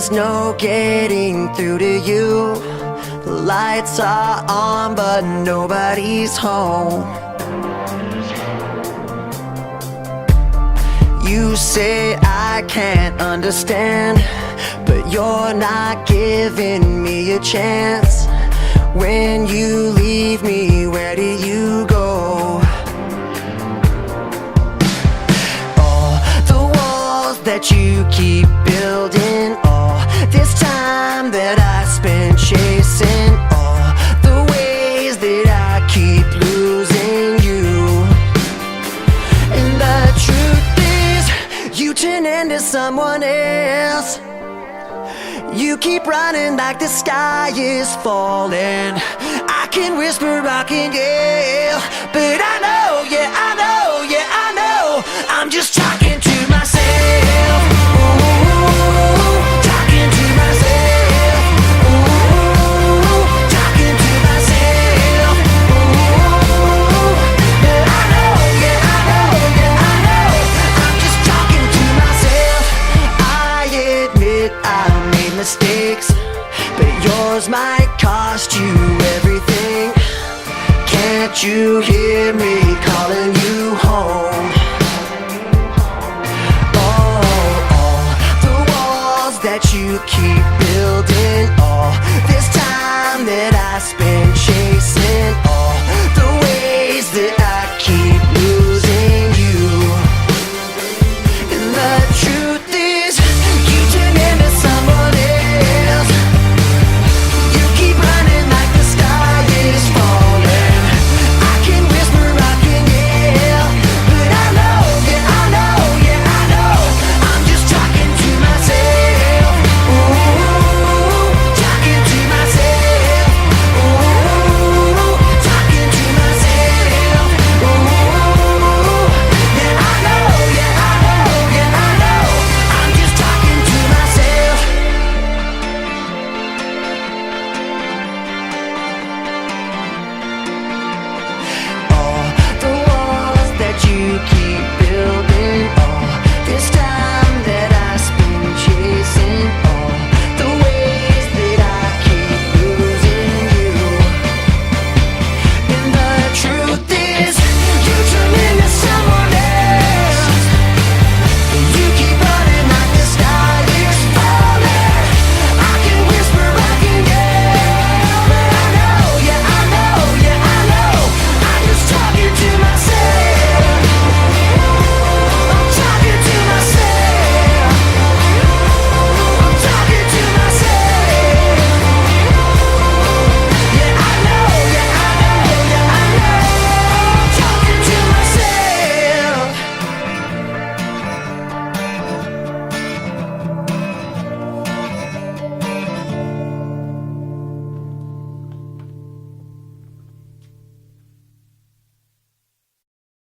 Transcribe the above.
There's no getting through to you. The lights are on but nobody's home. You say I can't understand, but you're not giving me a chance. When you leave me, where do you go? All the walls that you keep building, all this time that I spent chasing, all the ways that I keep losing you. And the truth is, you turn into someone else. You keep running like the sky is falling. I can whisper, I can yell, but I know, yeah, I know, yeah, I know, I'm just talking to myself. Ooh, talking to myself. Ooh, talking to myself. Ooh, but I know, yeah, I know, yeah, I know, I'm just talking to myself. I admit I made mistakes, but yours might cost you everything. Can't you hear me calling you home? All the walls that you keep building,